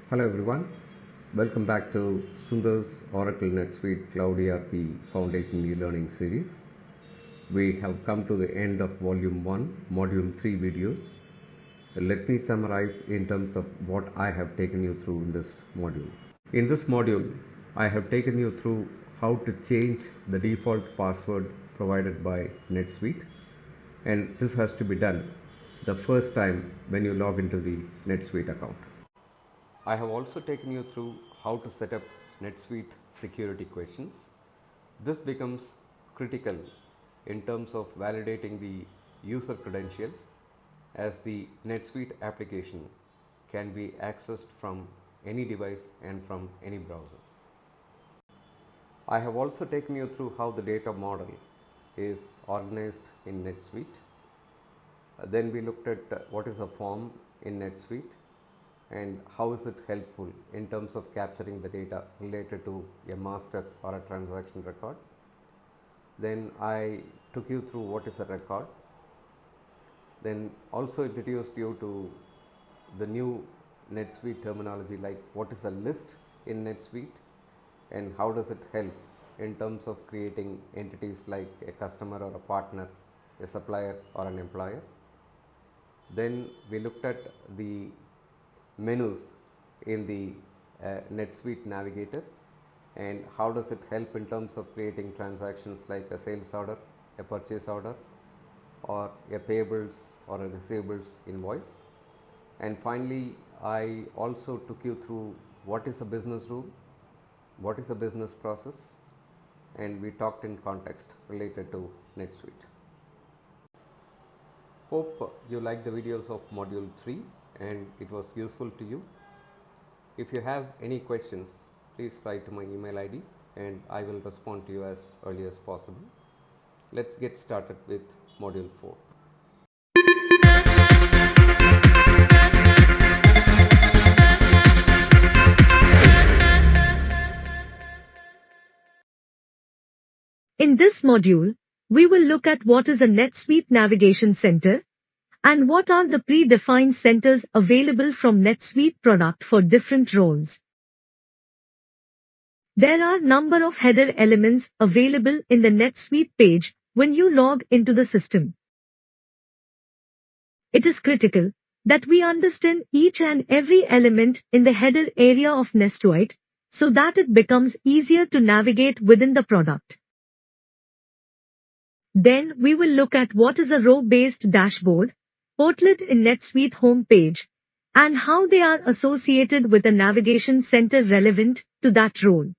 Hello everyone, welcome back to Sundar's Oracle NetSuite Cloud ERP Foundation e-learning series. We have come to the end of Volume 1, Module 3 videos. Let me summarize in terms of what I have taken you through in this module. In this module, I have taken you through how to change the default password provided by NetSuite, and this has to be done the first time when you log into the NetSuite account. I have also taken you through how to set up NetSuite security questions. This becomes critical in terms of validating the user credentials, as the NetSuite application can be accessed from any device and from any browser. I have also taken you through how the data model is organized in NetSuite. Then we looked at what is a form in NetSuite and how is it helpful in terms of capturing the data related to a master or a transaction record. Then I took you through what is a record. Then also introduced you to the new NetSuite terminology, like what is a list in NetSuite and how does it help in terms of creating entities like a customer or a partner, a supplier or an employer. Then we looked at the menus in the NetSuite Navigator and how does it help in terms of creating transactions like a sales order, a purchase order, or a payables or a receivables invoice. And finally, I also took you through what is a business rule, what is a business process, and we talked in context related to NetSuite. Hope you liked the videos of Module 3 and it was useful to you. If you have any questions, please write to my email ID and I will respond to you as early as possible. Let's get started with Module 4. In this module, we will look at what is a NetSuite Navigation Center and what are the predefined centers available from NetSuite product for different roles. There are number of header elements available in the NetSuite page when you log into the system. It is critical that we understand each and every element in the header area of NetSuite so that it becomes easier to navigate within the product. Then we will look at what is a row-based dashboard, portlet in NetSuite home page, and how they are associated with a navigation center relevant to that role.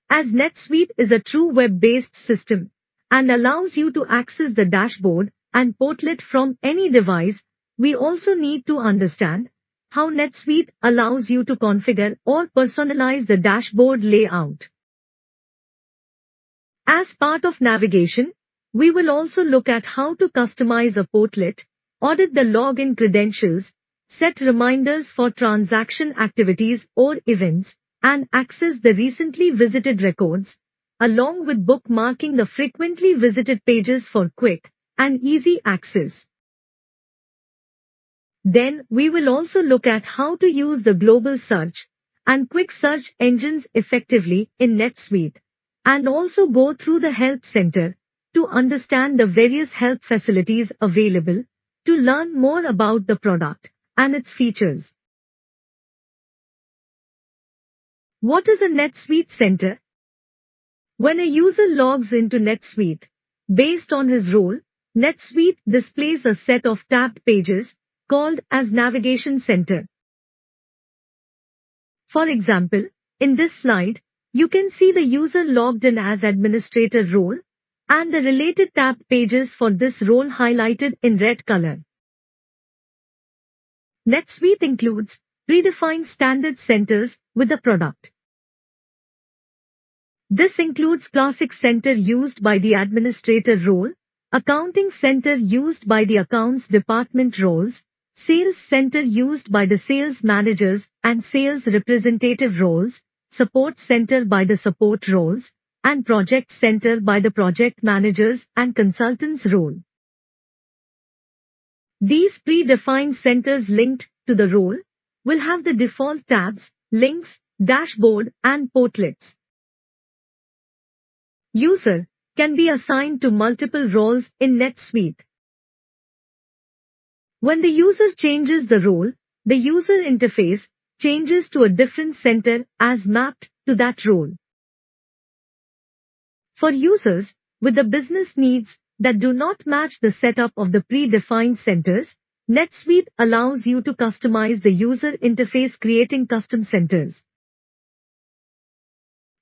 As NetSuite is a true web-based system and allows you to access the dashboard and portlet from any device, we also need to understand how NetSuite allows you to configure or personalize the dashboard layout. As part of navigation, we will also look at how to customize a portlet, audit the login credentials, set reminders for transaction activities or events, and access the recently visited records, along with bookmarking the frequently visited pages for quick and easy access. Then we will also look at how to use the global search and quick search engines effectively in NetSuite, and also go through the Help Center to understand the various help facilities available to learn more about the product and its features. What is a NetSuite Center? When a user logs into NetSuite, based on his role, NetSuite displays a set of tabbed pages called as Navigation Center. For example, in this slide, you can see the user logged in as administrator role and the related tabbed pages for this role highlighted in red color. NetSuite includes predefined standard centers with the product. This includes Classic Center used by the administrator role, Accounting Center used by the accounts department roles, Sales Center used by the sales managers and sales representative roles, Support Center by the support roles, and Project Center by the project managers and consultants role. These predefined centers linked to the role will have the default tabs, links, dashboard and portlets. User can be assigned to multiple roles in NetSuite. When the user changes the role, the user interface changes to a different center as mapped to that role. For users with the business needs that do not match the setup of the predefined centers, NetSuite allows you to customize the user interface, creating custom centers.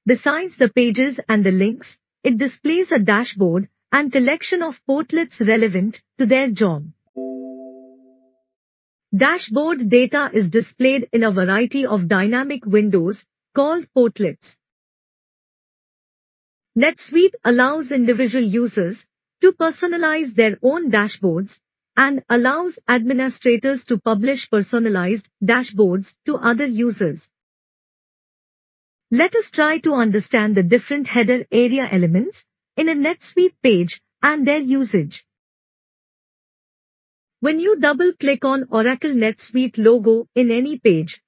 Besides the pages and the links, it displays a dashboard and collection of portlets relevant to their job. Dashboard data is displayed in a variety of dynamic windows called portlets. NetSuite allows individual users to personalize their own dashboards and allows administrators to publish personalized dashboards to other users. Let us try to understand the different header area elements in a NetSuite page and their usage. When you double-click on Oracle NetSuite logo in any page,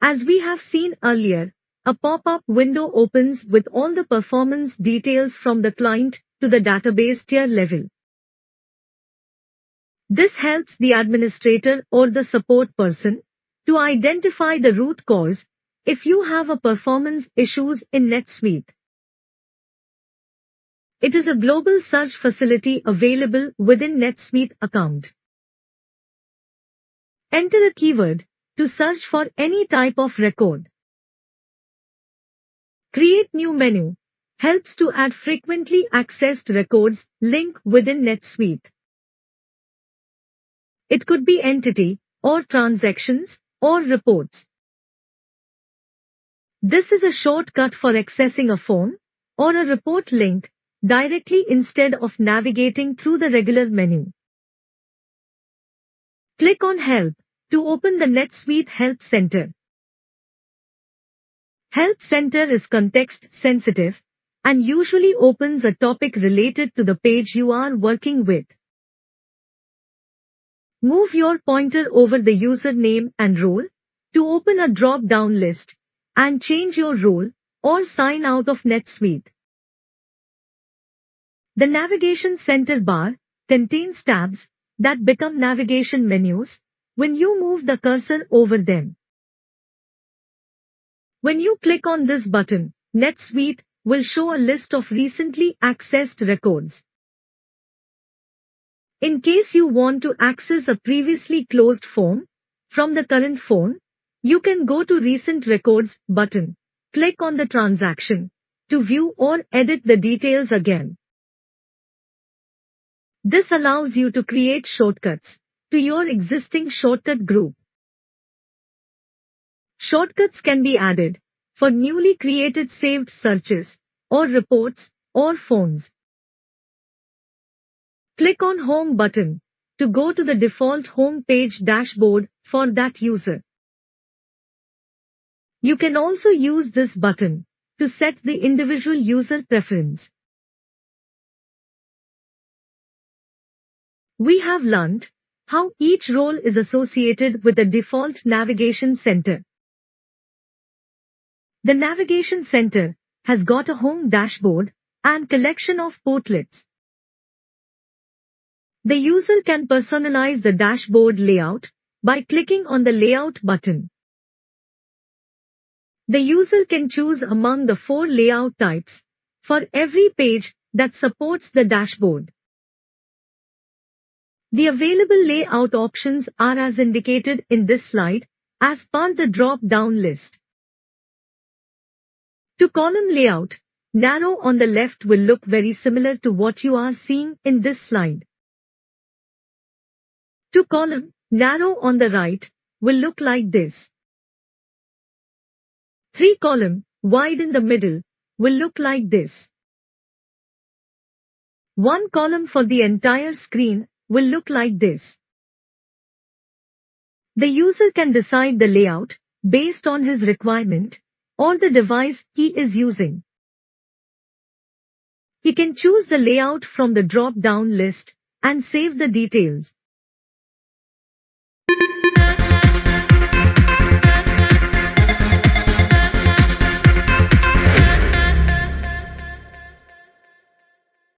as we have seen earlier, a pop-up window opens with all the performance details from the client to the database tier level. This helps the administrator or the support person to identify the root cause if you have a performance issues in NetSuite. It is a global search facility available within NetSuite account. Enter a keyword to search for any type of record. Create new menu helps to add frequently accessed records link within NetSuite. It could be entity or transactions or reports. This is a shortcut for accessing a form or a report link directly instead of navigating through the regular menu. Click on Help to open the NetSuite Help Center. Help Center is context sensitive and usually opens a topic related to the page you are working with. Move your pointer over the username and role to open a drop-down list and change your role or sign out of NetSuite. The Navigation Center bar contains tabs that become navigation menus when you move the cursor over them. When you click on this button, NetSuite will show a list of recently accessed records. In case you want to access a previously closed form from the current form, you can go to Recent Records button, click on the transaction to view or edit the details again. This allows you to create shortcuts to your existing shortcut group. Shortcuts can be added for newly created saved searches or reports or phones. Click on Home button to go to the default home page dashboard for that user. You can also use this button to set the individual user preference. We have learnt how each role is associated with the default navigation center. The navigation center has got a home dashboard and collection of portlets. The user can personalize the dashboard layout by clicking on the Layout button. The user can choose among the 4 layout types for every page that supports the dashboard. The available layout options are as indicated in this slide as per the drop-down list. To column layout, narrow on the left will look very similar to what you are seeing in this slide. To column, narrow on the right will look like this. 3 column, wide in the middle, will look like this. 1 column for the entire screen will look like this. The user can decide the layout based on his requirement or the device he is using. He can choose the layout from the drop-down list and save the details.